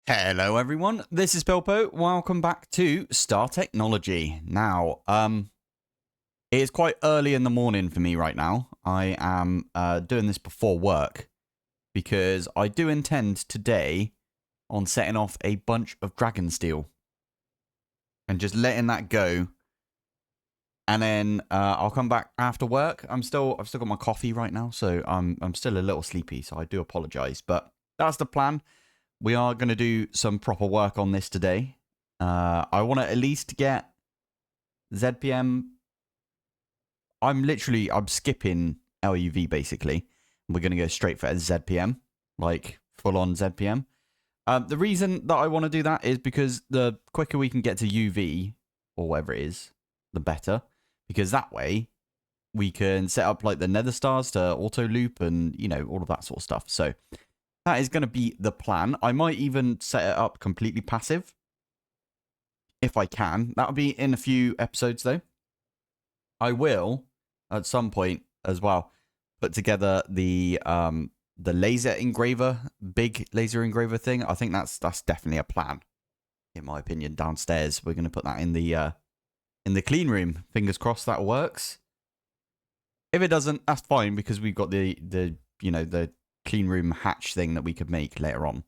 Hello everyone, this is Pilpoh. Welcome back to Star Technology. Now, it is quite early in the morning for me right now. I am doing this before work because I do intend today on setting off a bunch of dragon steel and just letting that go. And then I'll come back after work. I've still got my coffee right now, so I'm still a little sleepy, so I do apologize, but that's the plan. We are going to do some proper work on this today. I want to at least get ZPM. I'm skipping LUV basically. We're going to go straight for ZPM, like full on ZPM. The reason that I want to do that is because the quicker we can get to UV, or whatever it is, the better. Because that way we can set up like the nether stars to auto loop and, you know, all of that sort of stuff. So that is going to be the plan. I might even set it up completely passive. If I can. That'll be in a few episodes though. I will, at some point as well, put together the laser engraver, big laser engraver thing. I think that's definitely a plan. In my opinion, downstairs. We're going to put that in the clean room. Fingers crossed that works. If it doesn't, that's fine because we've got the clean room hatch thing that we could make later on,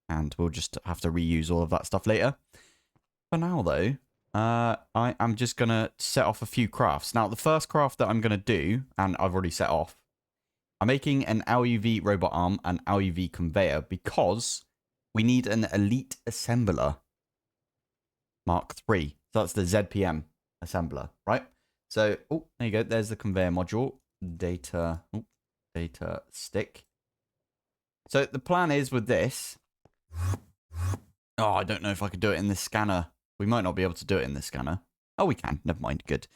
and we'll just have to reuse all of that stuff later. For now though, I am just gonna set off a few crafts. Now the first craft that I'm gonna do, and I've already set off, I'm making an LUV robot arm and LUV conveyor because we need an elite assembler Mark III. So that's the ZPM assembler, right? So oh, there you go, there's the conveyor module. Data stick. So the plan is with this. Oh, I don't know if I could do it in this scanner. We might not be able to do it in this scanner. Oh, we can. Never mind. Good.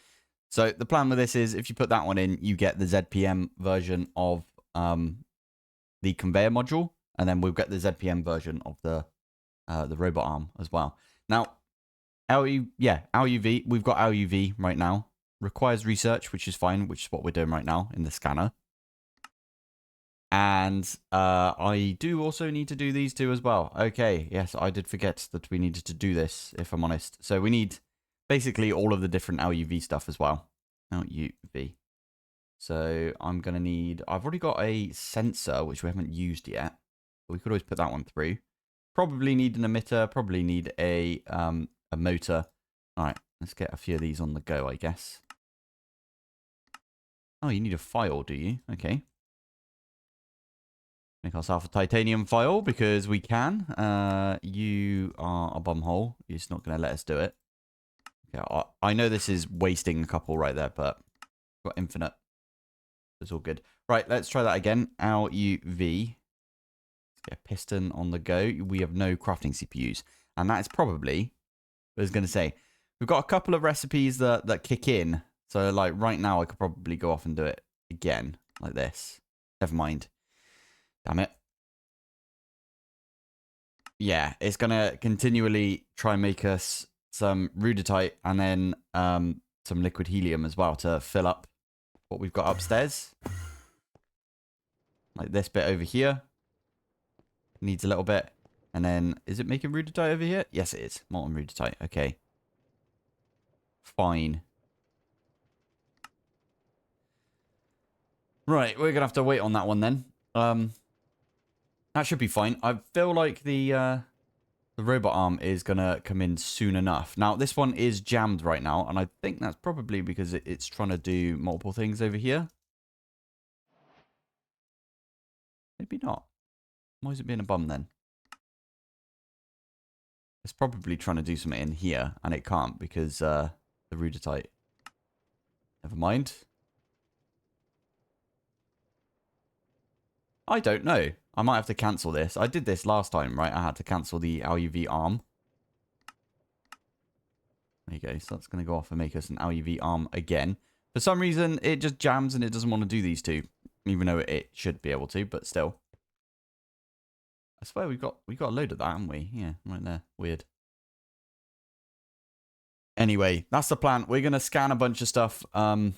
So the plan with this is if you put that one in, you get the ZPM version of the conveyor module, and then we'll get the ZPM version of the robot arm as well. Now, LUV. We've got LUV right now. Requires research, which is fine, which is what we're doing right now in the scanner. And I do also need to do these two as well. Okay, yes, I did forget that we needed to do this, if I'm honest. So we need basically all of the different LUV stuff as well. LUV. So I'm going to need... I've already got a sensor, which we haven't used yet. But we could always put that one through. Probably need an emitter. Probably need a motor. All right, let's get a few of these on the go, I guess. Oh, you need a file, do you? Okay. Make ourselves a titanium file because we can. You are a bumhole. You're just not going to let us do it. Yeah, I know this is wasting a couple right there, but got infinite. It's all good. Right, let's try that again. LUV. Let's get a piston on the go. We have no crafting CPUs. And that is probably, I was going to say, we've got a couple of recipes that kick in. So like right now, I could probably go off and do it again like this. Never mind. Damn it. Yeah, it's going to continually try and make us some ruditite and then some liquid helium as well to fill up what we've got upstairs. Like this bit over here. Needs a little bit. And then, is it making ruditite over here? Yes, it is. Molten ruditite. Okay. Fine. Right, we're going to have to wait on that one then. That should be fine. I feel like the robot arm is going to come in soon enough. Now, this one is jammed right now, and I think that's probably because it's trying to do multiple things over here. Maybe not. Why is it being a bum then? It's probably trying to do something in here, and it can't because the ruditite. Never mind. I don't know. I might have to cancel this. I did this last time, right? I had to cancel the LUV arm. There you go. So that's going to go off and make us an LUV arm again. For some reason, it just jams and it doesn't want to do these two. Even though it should be able to, but still. I swear we got a load of that, haven't we? Yeah, right there. Weird. Anyway, that's the plan. We're going to scan a bunch of stuff. As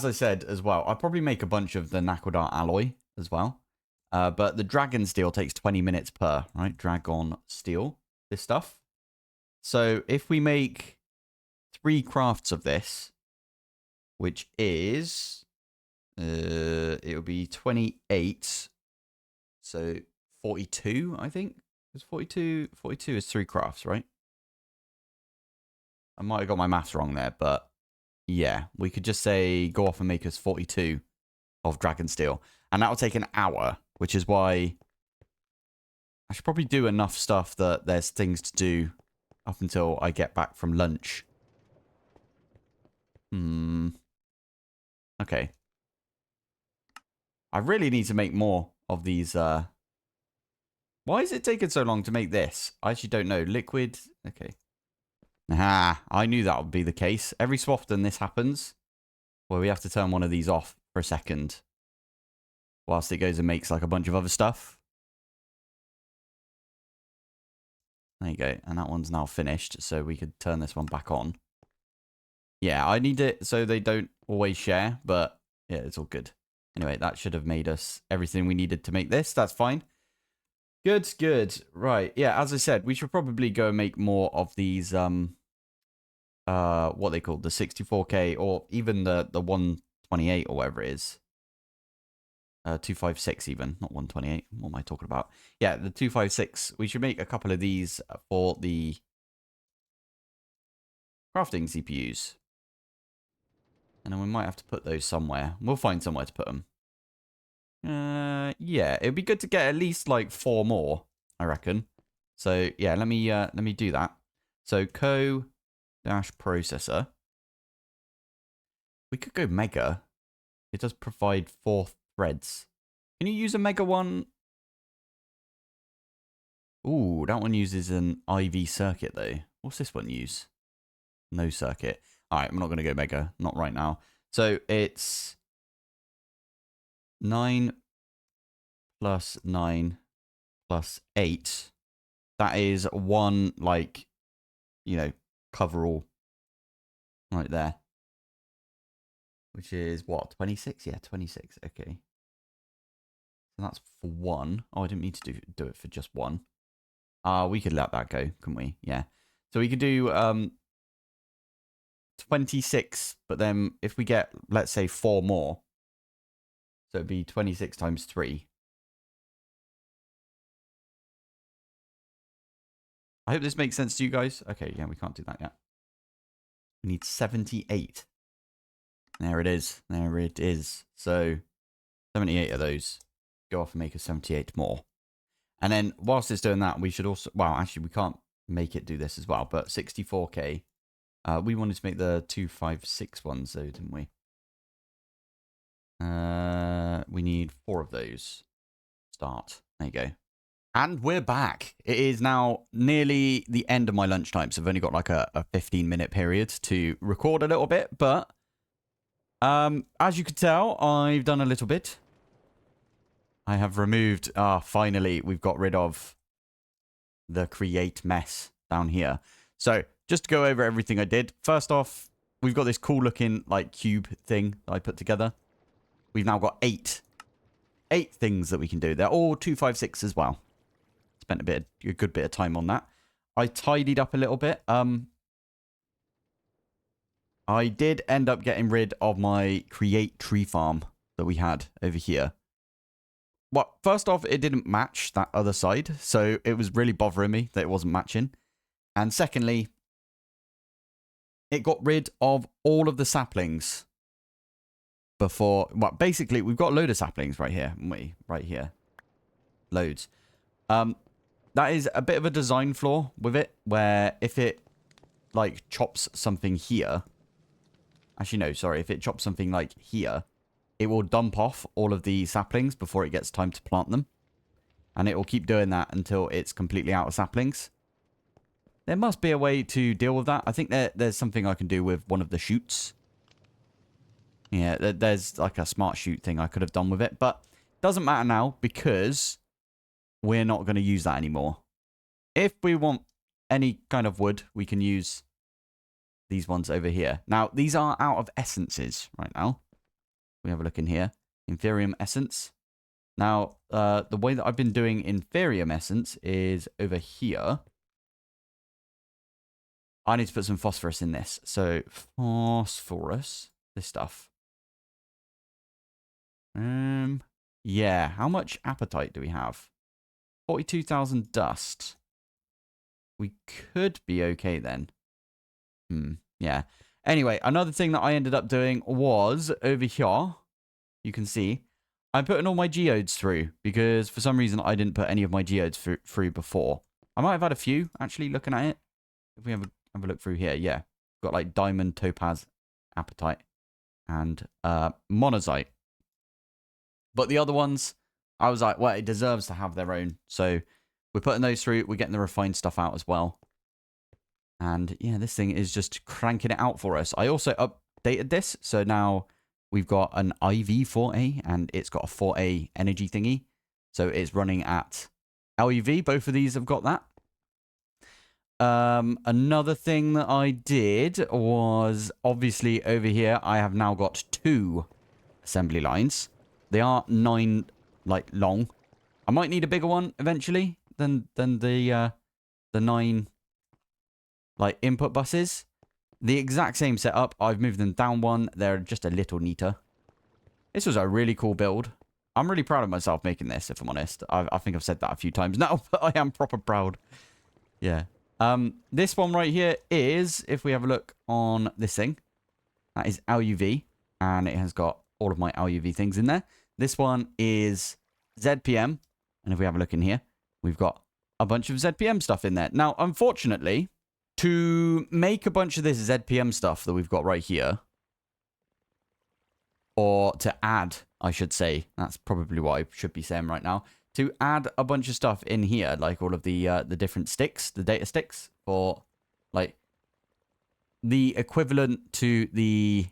I said as well, I'll probably make a bunch of the Naquadar alloy as well. But the dragon steel takes 20 minutes per, right? Dragon steel, this stuff. So if we make 3 crafts of this, which is, it will be 28. So 42, I think. It's 42 is 3 crafts, right? I might have got my maths wrong there, but yeah, we could just say go off and make us 42 of dragon steel. And that will take an hour, which is why I should probably do enough stuff that there's things to do up until I get back from lunch. Okay. I really need to make more of these. Why is it taking so long to make this? I actually don't know. Liquid. Okay. Ah, I knew that would be the case. Every so often this happens where we have to turn one of these off for a second whilst it goes and makes like a bunch of other stuff. There you go. And that one's now finished, so we could turn this one back on. Yeah, I need it so they don't always share, but yeah, it's all good. Anyway, that should have made us everything we needed to make this. That's fine. Good, good. Right. Yeah, as I said, we should probably go and make more of these, what they call the 64K or even the 128 or whatever it is. 256 even, not 128. What am I talking about? Yeah, the 256. We should make a couple of these for the crafting CPUs. And then we might have to put those somewhere. We'll find somewhere to put them. Yeah, it'd be good to get at least like 4 more, I reckon. So yeah, let me do that. So co-processor. We could go mega. It does provide 4 threads. Can you use a mega one? Ooh, that one uses an IV circuit though. What's this one use? No circuit. All right, I'm not going to go mega. Not right now. So it's 9 plus 9 plus 8. That is one, like, you know, coverall right there. Which is what? 26? Yeah, 26. Okay. So that's for 1. Oh, I didn't mean to do it for just 1. We could let that go, couldn't we? Yeah. So we could do 26, but then if we get, let's say, 4 more, so it'd be 26 times 3. I hope this makes sense to you guys. Okay, yeah, we can't do that yet. We need 78. There it is. There it is. So 78 of those. Go off and make us 78 more. And then whilst it's doing that, we should also, well, actually, we can't make it do this as well, but 64K. We wanted to make the 256 ones, though, didn't we? We need 4 of those. Start. There you go. And we're back. It is now nearly the end of my lunchtime, so I've only got like a 15-minute period to record a little bit, but as you can tell, I've done a little bit. I have removed, finally, we've got rid of the create mess down here. So just to go over everything I did. First off, we've got this cool looking like cube thing that I put together. We've now got 8 things that we can do. They're all 256 as well. Spent a good bit of time on that. I tidied up a little bit. I did end up getting rid of my create tree farm that we had over here. Well, first off, it didn't match that other side, so it was really bothering me that it wasn't matching. And secondly, it got rid of all of the saplings before. Well, basically, we've got a load of saplings right here, haven't we? Right here. Loads. That is a bit of a design flaw with it, where if it, like, chops something here... Actually, no, sorry. If it chops something, like, here, it will dump off all of the saplings before it gets time to plant them. And it will keep doing that until it's completely out of saplings. There must be a way to deal with that. I think there's something I can do with one of the shoots. Yeah, there's like a smart shoot thing I could have done with it. But it doesn't matter now because we're not going to use that anymore. If we want any kind of wood, we can use these ones over here. Now, these are out of essences right now. We have a look in here. Inferium essence. Now, the way that I've been doing Inferium Essence is over here. I need to put some phosphorus in this. So, phosphorus, this stuff. Yeah, how much appetite do we have? 42,000 dust. We could be okay then. Yeah. Anyway, another thing that I ended up doing was over here. You can see I'm putting all my geodes through because for some reason I didn't put any of my geodes through before. I might have had a few actually looking at it. If we have a look through here, yeah. Got like diamond, topaz, apatite, and monazite. But the other ones, I was like, well, it deserves to have their own. So we're putting those through. We're getting the refined stuff out as well. And yeah, this thing is just cranking it out for us. I also updated this. So now we've got an IV 4A and it's got a 4A energy thingy. So it's running at LUV. Both of these have got that. Another thing that I did was obviously over here, I have now got 2 assembly lines. They are 9 like long. I might need a bigger one eventually than the 9 like input buses. The exact same setup. I've moved them down 1. They're just a little neater. This was a really cool build. I'm really proud of myself making this, if I'm honest. I think I've said that a few times now, but I am proper proud. Yeah. This one right here is, if we have a look on this thing, that is LUV, and it has got all of my LUV things in there. This one is ZPM, and if we have a look in here, we've got a bunch of ZPM stuff in there. Now, unfortunately, to make a bunch of this ZPM stuff that we've got right here, or to add, I should say, that's probably what I should be saying right now, to add a bunch of stuff in here, like all of the different sticks, the data sticks, for like the equivalent to the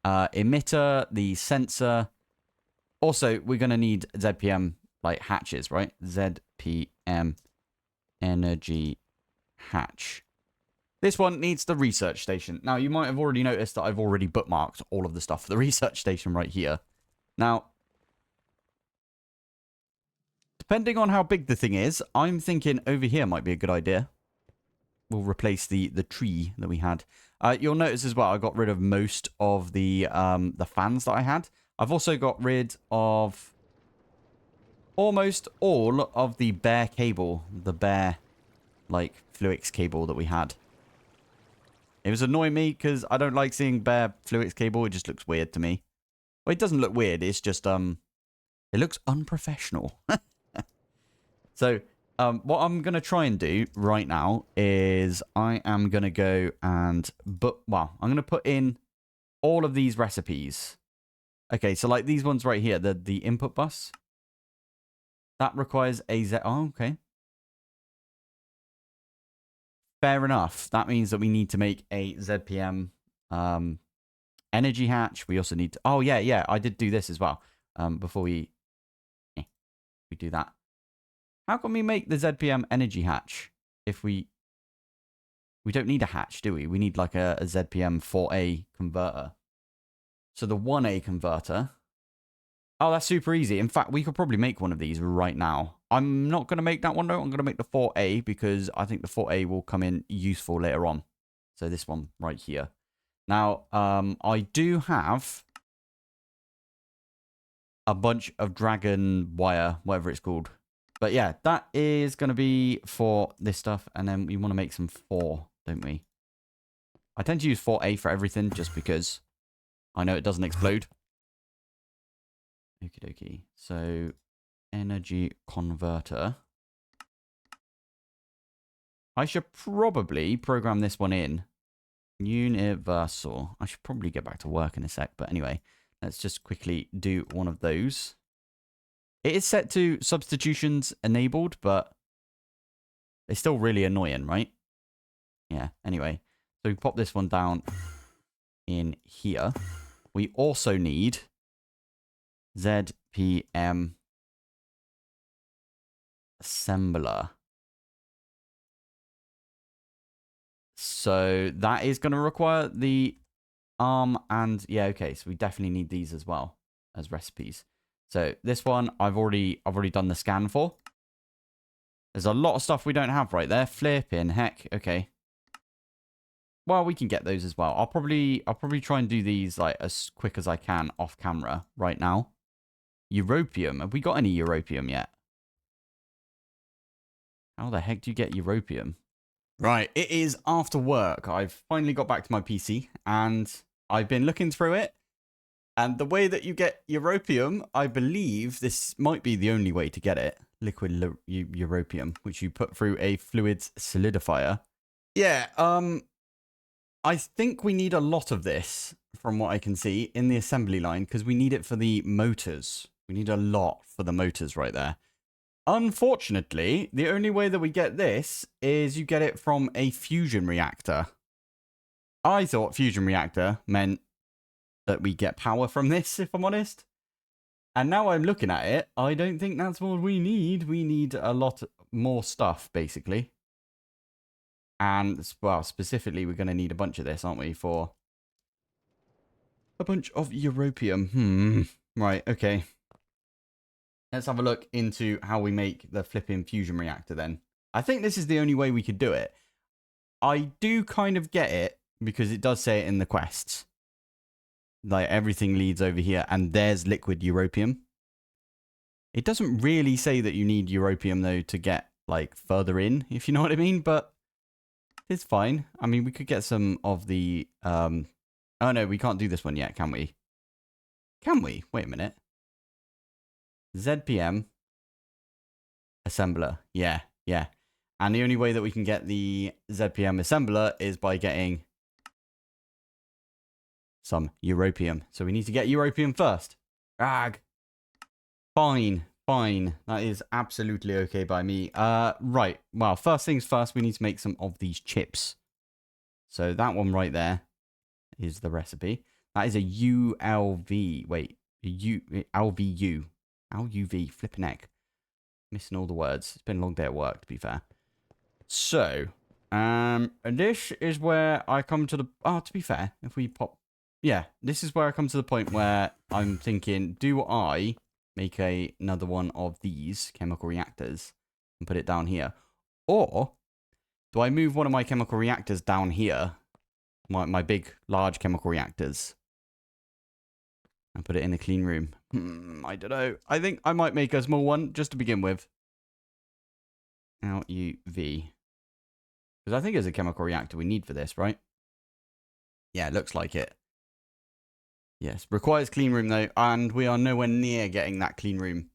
emitter, the sensor. Also, we're going to need ZPM like hatches, right? ZPM energy hatch. This one needs the research station. Now, you might have already noticed that I've already bookmarked all of the stuff for the research station right here. Now, depending on how big the thing is, I'm thinking over here might be a good idea. We'll replace the tree that we had. You'll notice as well, I got rid of most of the fans that I had. I've also got rid of almost all of the bare cable, the bare, like, Fluix cable that we had. It was annoying me because I don't like seeing bare Fluix cable. It just looks weird to me. Well, it doesn't look weird. It's just, it looks unprofessional. So, what I'm going to try and do right now is I am going to go and, I'm going to put in all of these recipes. Okay, so like these ones right here, the input bus. That requires a Z. Oh, okay. Fair enough. That means that we need to make a ZPM energy hatch. We also need to... Oh, yeah. I did do this as well. Before we do that. How can we make the ZPM energy hatch if we don't need a hatch, do we? We need like a ZPM 4A converter. So the 1A converter... Oh, that's super easy. In fact, we could probably make one of these right now. I'm not going to make that one, though. I'm going to make the 4A because I think the 4A will come in useful later on. So this one right here. Now, I do have a bunch of dragon wire, whatever it's called. But yeah, that is going to be for this stuff. And then we want to make some 4, don't we? I tend to use 4A for everything just because I know it doesn't explode. Okie dokie. So, energy converter. I should probably program this one in. Universal. I should probably get back to work in a sec. But anyway, let's just quickly do one of those. It is set to substitutions enabled, but it's still really annoying, right? Yeah, anyway. So we pop this one down in here. We also need... ZPM assembler. So that is going to require the ARM and... Yeah, okay. So we definitely need these as well as recipes. So this one, I've already done the scan for. There's a lot of stuff we don't have right there. Flipping heck. Okay. Well, we can get those as well. I'll probably try and do these like as quick as I can off camera right now. Europium. Have we got any Europium yet? How the heck do you get Europium? Right, it is after work. I've finally got back to my PC and I've been looking through it. And the way that you get Europium, I believe this might be the only way to get it. Liquid Europium, which you put through a fluids solidifier. Yeah, I think we need a lot of this, from what I can see, in the assembly line, because we need it for the motors. We need a lot for the motors right there. Unfortunately, the only way that we get this is you get it from a fusion reactor. I thought fusion reactor meant that we get power from this, if I'm honest. And now I'm looking at it, I don't think that's what we need. We need a lot more stuff, basically. And, well, specifically, we're going to need a bunch of this, aren't we, for a bunch of Europium. Right, okay. Let's have a look into how we make the flipping fusion reactor then. I think this is the only way we could do it. I do kind of get it, because it does say it in the quests. Like, everything leads over here, and there's liquid Europium. It doesn't really say that you need Europium, though, to get, like, further in, if you know what I mean, but it's fine. I mean, we could get some of the, oh no, we can't do this one yet, can we? Can we? Wait a minute. ZPM assembler. Yeah. And the only way that we can get the ZPM assembler is by getting some Europium. So we need to get Europium first. Ag. Fine. That is absolutely okay by me. Right. Well, first things first, we need to make some of these chips. So that one right there is the recipe. That is a ULV. Wait, LVU. LUV. Flipping heck. Missing all the words. It's been a long day at work, to be fair. So, this is where I come to the... Oh, to be fair, if we pop... Yeah, this is where I come to the point where I'm thinking, do I make another one of these chemical reactors and put it down here? Or do I move one of my chemical reactors down here, my big, large chemical reactors, and put it in a clean room? I don't know. I think I might make a small one just to begin with. LUV. Because I think it's a chemical reactor we need for this, right? Yeah, it looks like it. Yes, requires clean room though, and we are nowhere near getting that clean room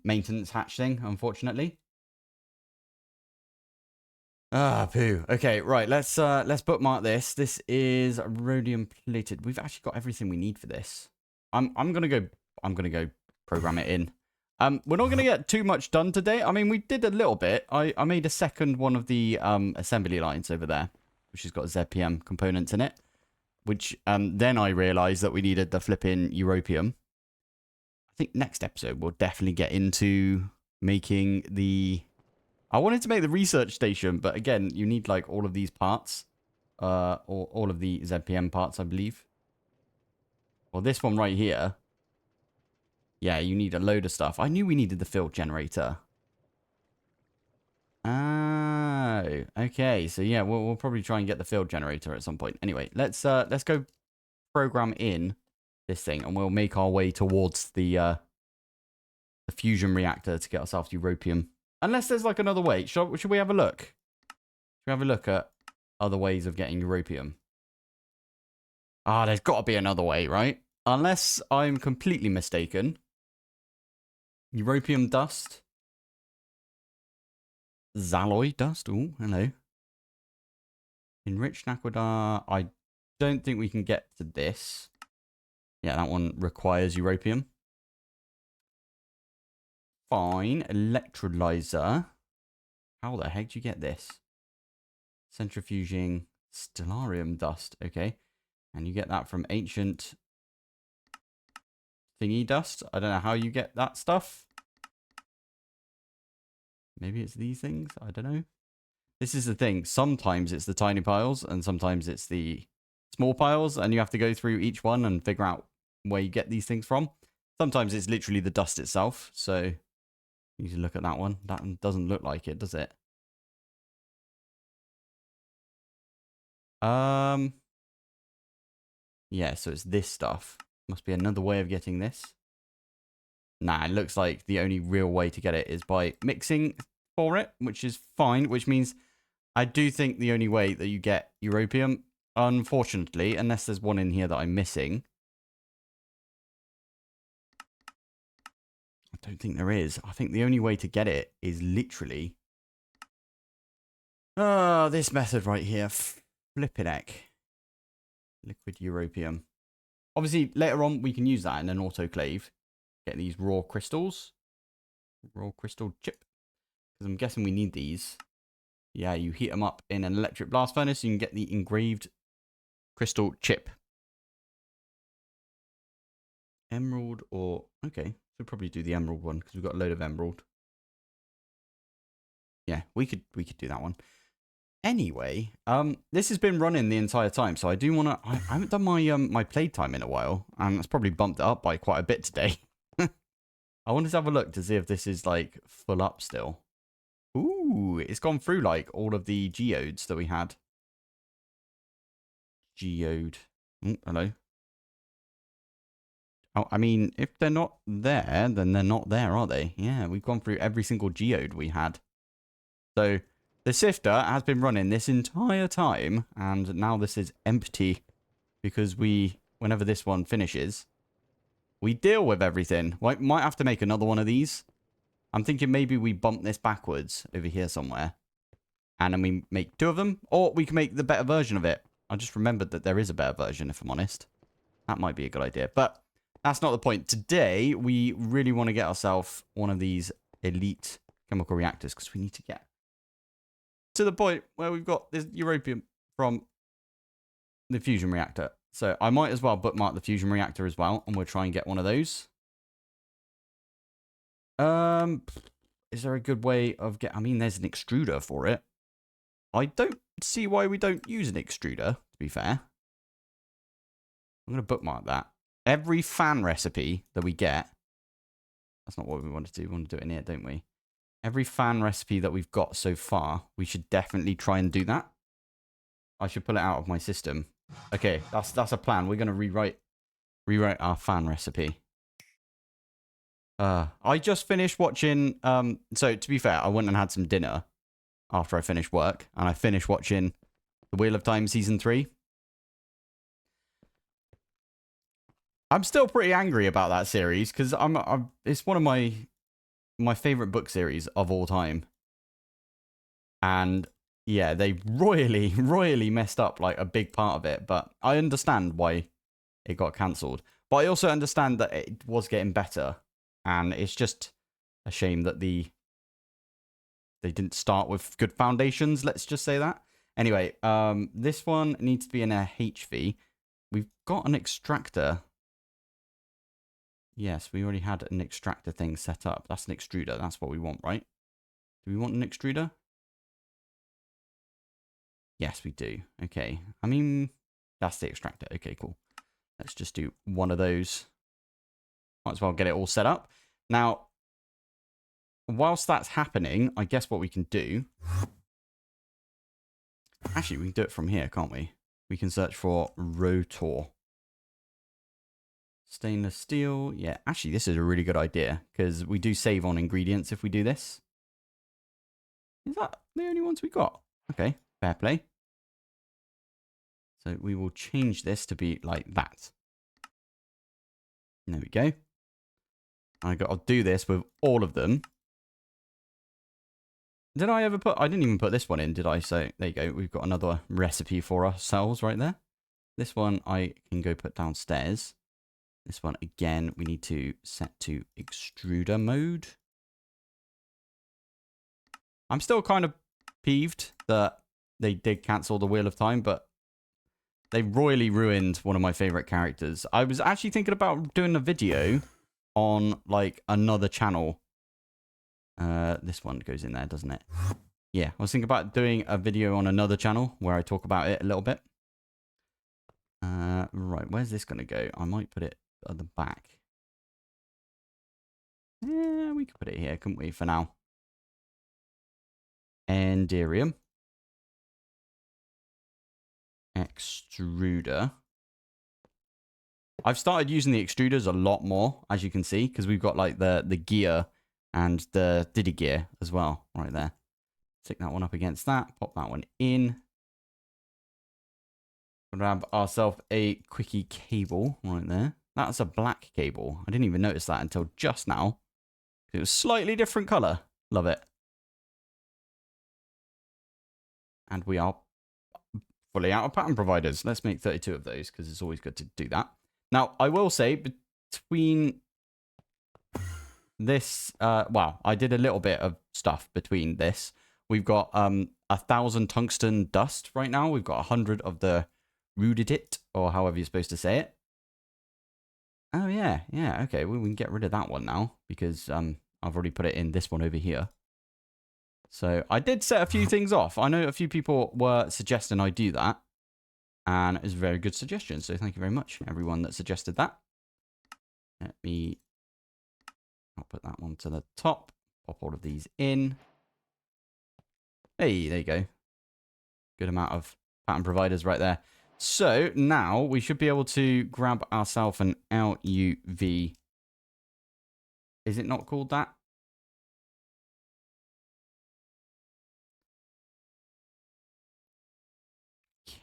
maintenance hatch thing, unfortunately. Ah, poo. Okay, right, let's bookmark this. This is rhodium plated. We've actually got everything we need for this. I'm gonna go program it in. We're not gonna get too much done today. I mean, we did a little bit. I made a second one of the assembly lines over there, which has got ZPM components in it. Which, then I realised that we needed the flipping Europium. I think next episode we'll definitely get into making the... I wanted to make the research station, but again, you need, like, all of these parts. Or all of the ZPM parts, I believe. Well, this one right here. Yeah, you need a load of stuff. I knew we needed the field generator. Oh, okay. So yeah, we'll probably try and get the field generator at some point. Anyway, let's go program in this thing, and we'll make our way towards the fusion reactor to get ourselves Europium. Unless there's like another way. Should we have a look? Should we have a look at other ways of getting Europium? Ah, there's got to be another way, right? Unless I'm completely mistaken. Europium dust. Xaloid dust. Oh, hello. Enriched aquidar. I don't think we can get to this. Yeah, that one requires Europium. Fine. Electrolyzer. How the heck do you get this? Centrifuging stellarium dust. Okay. And you get that from ancient thingy dust. I don't know how you get that stuff. Maybe it's these things. I don't know. This is the thing. Sometimes it's the tiny piles and sometimes it's the small piles. And you have to go through each one and figure out where you get these things from. Sometimes it's literally the dust itself. So you need to look at that one. That doesn't look like it, does it? Yeah, so it's this stuff. Must be another way of getting this. Nah, it looks like the only real way to get it is by mixing for it, which is fine, which means I do think the only way that you get Europium, unfortunately, unless there's one in here that I'm missing. I don't think there is. I think the only way to get it is literally... this method right here. Flippin' heck. Liquid Europium. Obviously, later on, we can use that in an autoclave. Get these raw crystals. Raw crystal chip. Because I'm guessing we need these. Yeah, you heat them up in an electric blast furnace. You can get the engraved crystal chip. Emerald or... Okay, we'll probably do the emerald one because we've got a load of emerald. Yeah, we could do that one. Anyway, this has been running the entire time, so I do want to... I haven't done my my playtime in a while, and it's probably bumped it up by quite a bit today. I wanted to have a look to see if this is, like, full up still. Ooh, it's gone through, like, all of the geodes that we had. Geode. Oh, hello. Oh, I mean, if they're not there, then they're not there, are they? Yeah, we've gone through every single geode we had. So... the sifter has been running this entire time, and now this is empty because whenever this one finishes, we deal with everything. We might have to make another one of these. I'm thinking maybe we bump this backwards over here somewhere, and then we make 2 of them, or we can make the better version of it. I just remembered that there is a better version, if I'm honest. That might be a good idea, but that's not the point. Today, we really want to get ourselves one of these elite chemical reactors because we need to get to the point where we've got this Europium from the fusion reactor. So I might as well bookmark the fusion reactor as well, and we'll try and get one of those. Is there a good way of I mean, there's an extruder for it. I don't see why we don't use an extruder, to be fair. I'm going to bookmark that. Every fan recipe that we get... That's not what we want to do. We want to do it in here, don't we? Every fan recipe that we've got so far, we should definitely try and do that. I should pull it out of my system. Okay, that's a plan. We're going to rewrite our fan recipe. I just finished watching... so, to be fair, I went and had some dinner after I finished work. And I finished watching The Wheel of Time Season 3. I'm still pretty angry about that series because it's one of my favorite book series of all time. And yeah, they royally messed up like a big part of it, but I understand why it got cancelled. But I also understand that it was getting better, and it's just a shame that they didn't start with good foundations, let's just say that. Anyway, this one needs to be in a HV. We've got an extractor. Yes, we already had an extractor thing set up. That's an extruder. That's what we want, right? Do we want an extruder? Yes, we do. Okay. I mean, that's the extractor. Okay, cool. Let's just do one of those. Might as well get it all set up. Now, whilst that's happening, I guess what we can do... Actually, we can do it from here, can't we? We can search for rotor. Stainless steel. Yeah, actually, this is a really good idea because we do save on ingredients if we do this. Is that the only ones we got? Okay, fair play. So we will change this to be like that. There we go. I'll do this with all of them. Did I ever put... I didn't even put this one in, did I? So there you go. We've got another recipe for ourselves right there. This one I can go put downstairs. This one, again, we need to set to extruder mode. I'm still kind of peeved that they did cancel the Wheel of Time, but they royally ruined one of my favorite characters. I was actually thinking about doing a video on, like, another channel. This one goes in there, doesn't it? Yeah, I was thinking about doing a video on another channel where I talk about it a little bit. Right, where's this going to go? I might put it at the back. Yeah, we could put it here, couldn't we, for now? Enderium. Extruder. I've started using the extruders a lot more, as you can see, because we've got like the gear and the Diddy gear as well, right there. Stick that one up against that, pop that one in. Grab ourselves a quickie cable right there. That's a black cable. I didn't even notice that until just now. It was slightly different color. Love it. And we are fully out of pattern providers. Let's make 32 of those because it's always good to do that. Now, I will say between this, well, I did a little bit of stuff between this. We've got 1,000 tungsten dust right now. We've got 100 of the rudidit, or however you're supposed to say it. Oh, yeah. Yeah, okay. Well, we can get rid of that one now because I've already put it in this one over here. So I did set a few things off. I know a few people were suggesting I do that. And it's a very good suggestion. So thank you very much, everyone that suggested that. I'll put that one to the top. Pop all of these in. Hey, there you go. Good amount of pattern providers right there. So now we should be able to grab ourselves an LUV. Is it not called that?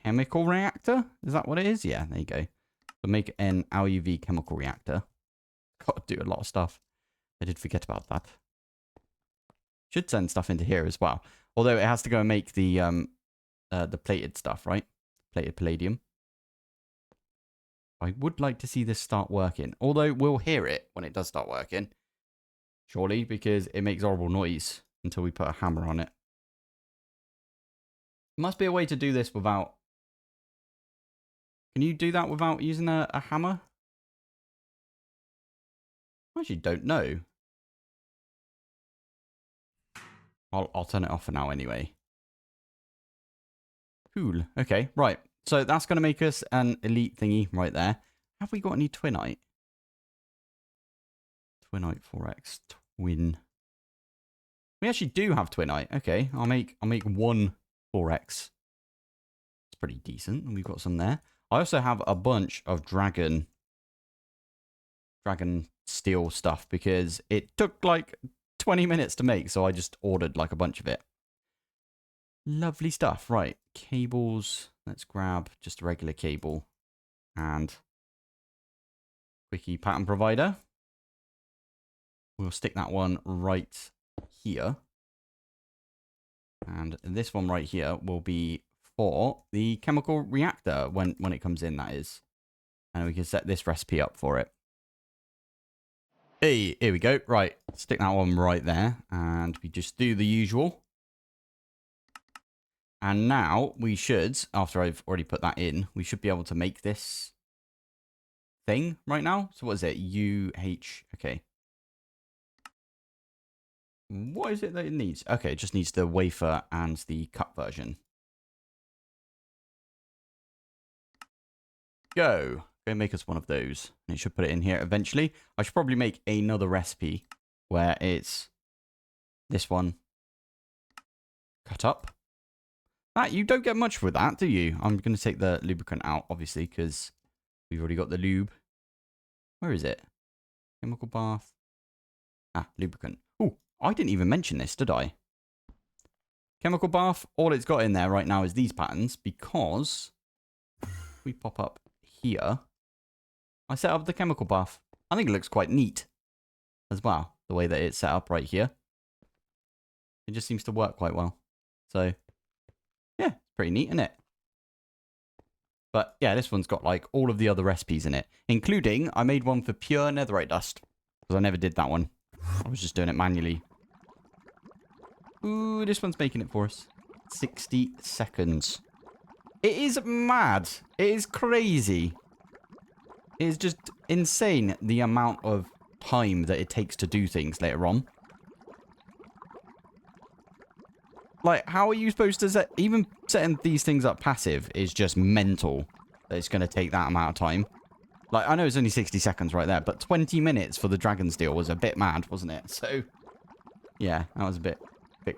Chemical reactor? Is that what it is? Yeah, there you go. So make an LUV chemical reactor. Got to do a lot of stuff. I did forget about that. Should send stuff into here as well. Although it has to go and make the plated stuff, right? Plated palladium. I would like to see this start working. Although we'll hear it when it does start working. Surely, because it makes horrible noise until we put a hammer on it. Must be a way to do this without... Can you do that without using a hammer? I actually don't know. I'll turn it off for now anyway. Cool. Okay, right. So that's going to make us an elite thingy right there. Have we got any twinite? Twinite 4x. Twin. We actually do have twinite. Okay, I'll make one 4x. It's pretty decent. We've got some there. I also have a bunch of dragon steel stuff because it took like 20 minutes to make, so I just ordered like a bunch of it. Lovely stuff. Right, cables. Let's grab just a regular cable and quickie pattern provider. We'll stick that one right here. And this one right here will be for the chemical reactor when it comes in, that is. And we can set this recipe up for it. Hey, here we go. Right, stick that one right there. And we just do the usual. And now we should, after I've already put that in, we should be able to make this thing right now. So what is it? Okay. What is it that it needs? Okay, it just needs the wafer and the cut version. Go make us one of those. And it should put it in here eventually. I should probably make another recipe where it's this one cut up. That, you don't get much with that, do you? I'm going to take the lubricant out, obviously, because we've already got the lube. Where is it? Chemical bath. Ah, lubricant. Oh, I didn't even mention this, did I? Chemical bath, all it's got in there right now is these patterns, because we pop up here. I set up the chemical bath. I think it looks quite neat as well, the way that it's set up right here. It just seems to work quite well. So, yeah, it's pretty neat, isn't it? But yeah, this one's got like all of the other recipes in it, including I made one for pure netherite dust because I never did that one. I was just doing it manually. Ooh, this one's making it for us. 60 seconds. It is mad. It is crazy. It is just insane the amount of time that it takes to do things later on. Like, how are you supposed to set... Even setting these things up passive is just mental. That it's going to take that amount of time. Like, I know it's only 60 seconds right there, but 20 minutes for the dragon steel was a bit mad, wasn't it? So, yeah, that was a bit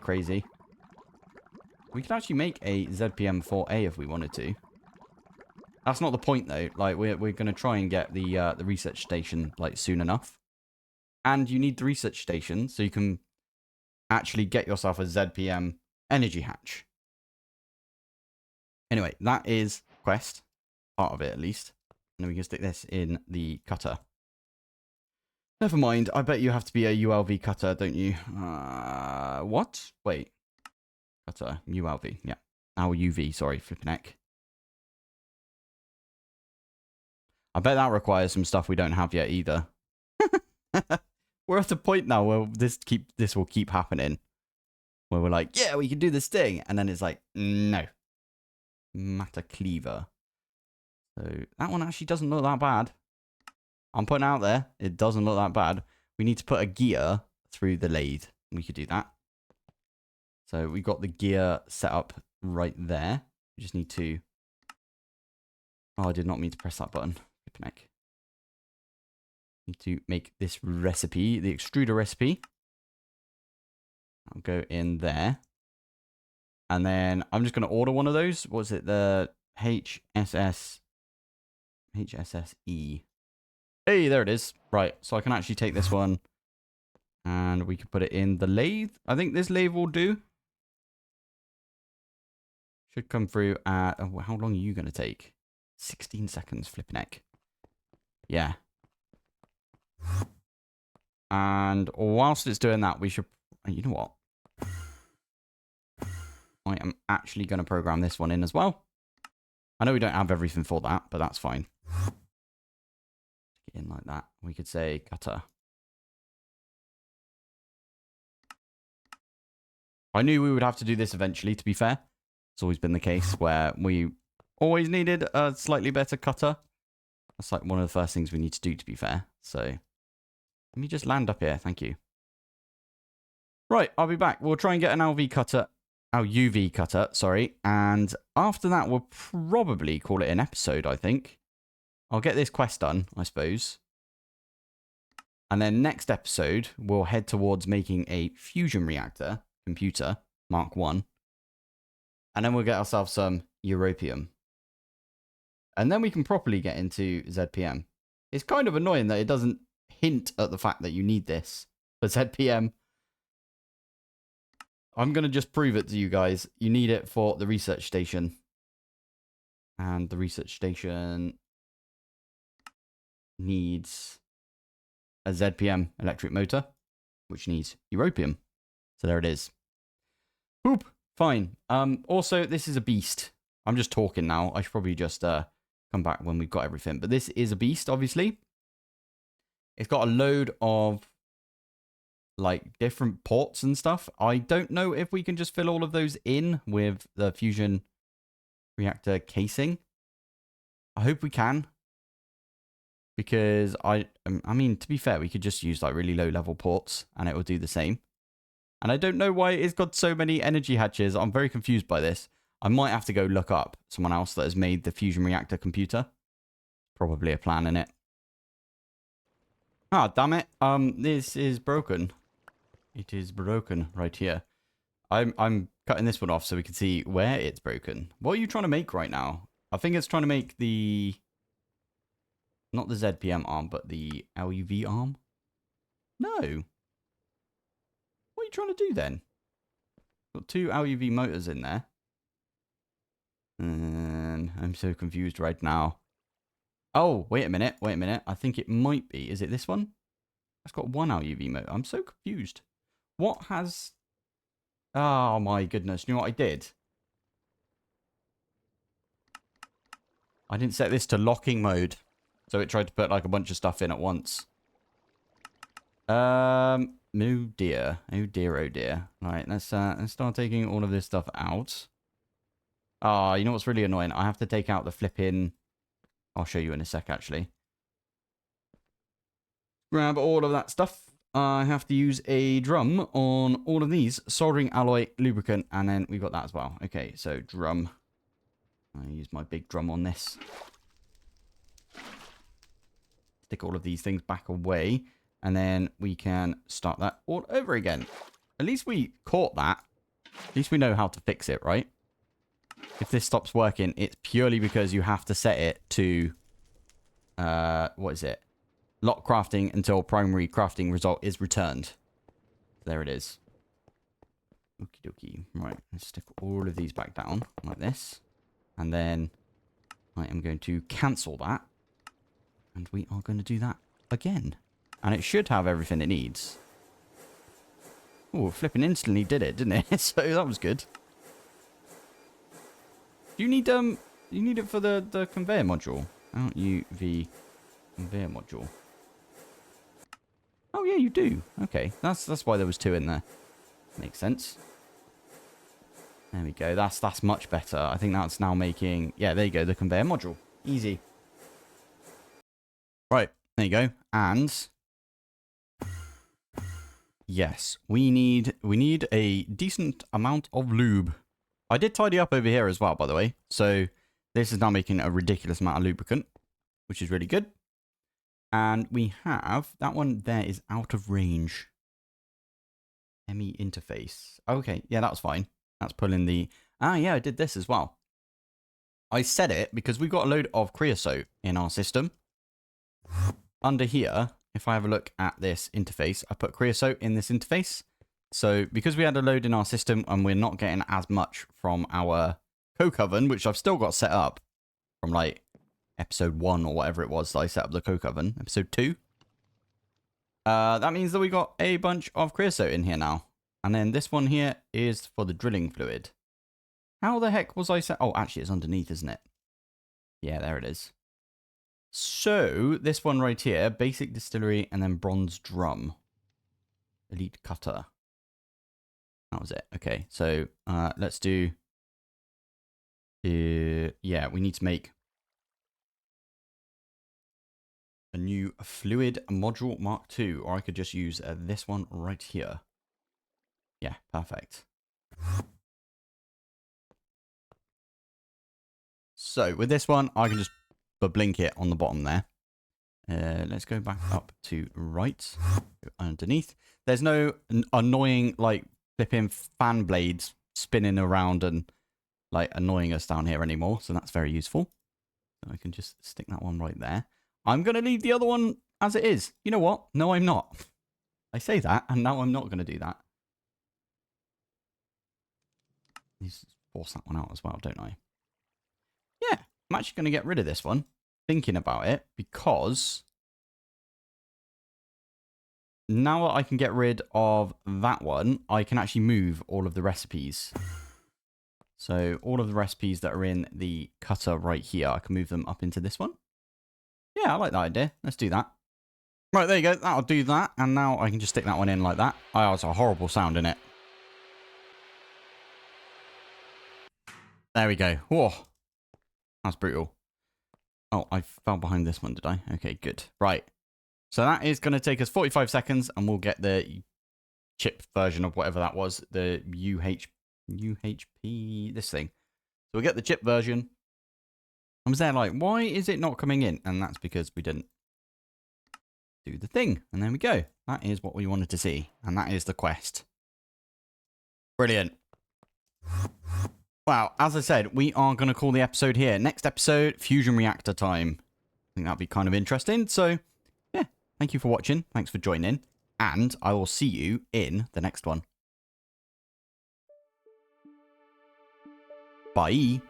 crazy. We could actually make a ZPM4A if we wanted to. That's not the point, though. Like, we're going to try and get the research station, like, soon enough. And you need the research station so you can actually get yourself a ZPM energy hatch. Anyway, that is quest. Part of it, at least. And then we can stick this in the cutter. Never mind. I bet you have to be a ULV cutter, don't you? What? Wait. Cutter. ULV. Yeah. Our UV. Sorry. Flipping heck. I bet that requires some stuff we don't have yet either. We're at a point now where this will keep happening. Where we're like, yeah, we can do this thing. And then it's like, no. Matter cleaver. So that one actually doesn't look that bad. I'm putting out there, it doesn't look that bad. We need to put a gear through the lathe. We could do that. So we got the gear set up right there. We just need to... Oh, I did not mean to press that button. Need to make this recipe, the extruder recipe. I'll go in there. And then I'm just going to order one of those. What was it? The HSSE. Hey, there it is. Right, so I can actually take this one and we can put it in the lathe. I think this lathe will do. Should come through at... Oh, how long are you going to take? 16 seconds, flipping heck. Yeah. And whilst it's doing that, we should... You know what? I am actually going to program this one in as well. I know we don't have everything for that, but that's fine. In like that. We could say cutter. I knew we would have to do this eventually, to be fair. It's always been the case where we always needed a slightly better cutter. That's like one of the first things we need to do, to be fair. So let me just land up here. Thank you. Right, I'll be back. We'll try and get an LV cutter. Our UV cutter, sorry. And after that, we'll probably call it an episode, I think. I'll get this quest done, I suppose. And then next episode, we'll head towards making a fusion reactor computer, Mark 1. And then we'll get ourselves some Europium. And then we can properly get into ZPM. It's kind of annoying that it doesn't hint at the fact that you need this for ZPM. I'm going to just prove it to you guys. You need it for the research station. And the research station needs a ZPM electric motor, which needs Europium. So there it is. Boop. Fine. Also, this is a beast. I'm just talking now. I should probably just come back when we've got everything. But this is a beast, obviously. It's got a load of like different ports and stuff. I don't know if we can just fill all of those in with the fusion reactor casing. I hope we can. Because I mean, to be fair, we could just use like really low level ports and it will do the same. And I don't know why it's got so many energy hatches. I'm very confused by this. I might have to go look up someone else that has made the fusion reactor computer. Probably a plan in it. Ah, damn it. This is broken. It is broken right here. I'm cutting this one off so we can see where it's broken. What are you trying to make right now? I think it's trying to make the... Not the ZPM arm, but the LUV arm? No. What are you trying to do then? Got two LUV motors in there. And I'm so confused right now. Oh, wait a minute. Wait a minute. I think it might be. Is it this one? It's got one LUV motor. I'm so confused. What has... Oh my goodness. You know what I did? I didn't set this to locking mode. So it tried to put like a bunch of stuff in at once. Oh dear. Oh dear, oh dear. Right, let's start taking all of this stuff out. Ah, you know what's really annoying? I have to take out the flipping... I'll show you in a sec, actually. Grab all of that stuff. I have to use a drum on all of these. Soldering alloy, lubricant, and then we've got that as well. Okay, so drum. I use my big drum on this. stick all of these things back away. And then we can start that all over again. At least we caught that. At least we know how to fix it, right? If this stops working, it's purely because you have to set it to... what is it? Lock crafting until primary crafting result is returned. There it is. Okie dokie. Right, let's stick all of these back down like this. And then I am going to cancel that. And we are going to do that again. And it should have everything it needs. Oh, flipping instantly did it, didn't it? So that was good. Do you need it for the conveyor module? Out UV conveyor module. Oh yeah, you do. Okay, that's why there was 2 in there. Makes sense. There we go. That's much better. I think that's now making... Yeah, there you go. The conveyor module. Easy. Right. There you go. And... Yes. We need a decent amount of lube. I did tidy up over here as well, by the way. So, this is now making a ridiculous amount of lubricant. Which is really good. And we have... That one there is out of range. ME interface. Okay. Yeah, that's fine. That's pulling the... Ah, yeah, I did this as well. I set it because we've got a load of creosote in our system. Under here, if I have a look at this interface, I put creosote in this interface. So because we had a load in our system and we're not getting as much from our coke oven, which I've still got set up from like episode 1 or whatever it was that I set up the coke oven, episode 2. That means that we got a bunch of creosote in here now. And then this one here is for the drilling fluid. How the heck was I set? Oh, actually, it's underneath, isn't it? Yeah, there it is. So, this one right here, basic distillery and then bronze drum. Elite cutter. That was it. Okay, so let's do... yeah, we need to make a new fluid module Mark II. Or I could just use this one right here. Yeah, perfect. So with this one, I can just blink it on the bottom there. Let's go back up to right, underneath. There's no annoying, like, flipping fan blades spinning around and, like, annoying us down here anymore. So that's very useful. So I can just stick that one right there. I'm going to leave the other one as it is. You know what? No, I'm not. I say that, and now I'm not going to do that. Need to force that one out as well, don't I? Yeah, I'm actually going to get rid of this one, thinking about it, because now that I can get rid of that one, I can actually move all of the recipes. So all of the recipes that are in the cutter right here, I can move them up into this one. Yeah, I like that idea. Let's do that. Right, there you go. That'll do that. And now I can just stick that one in like that. Oh, it's a horrible sound in it. There we go. Whoa. That's brutal. Oh, I fell behind this one, did I? Okay, good. Right. So that is going to take us 45 seconds and we'll get the chip version of whatever that was. The UHP, this thing. So we'll get the chip version. I was there like, why is it not coming in? And that's because we didn't do the thing. And there we go. That is what we wanted to see. And that is the quest. Brilliant. Wow, as I said, we are going to call the episode here. Next episode, fusion reactor time. I think that'd be kind of interesting. So, yeah, thank you for watching. Thanks for joining. And I will see you in the next one. Bye.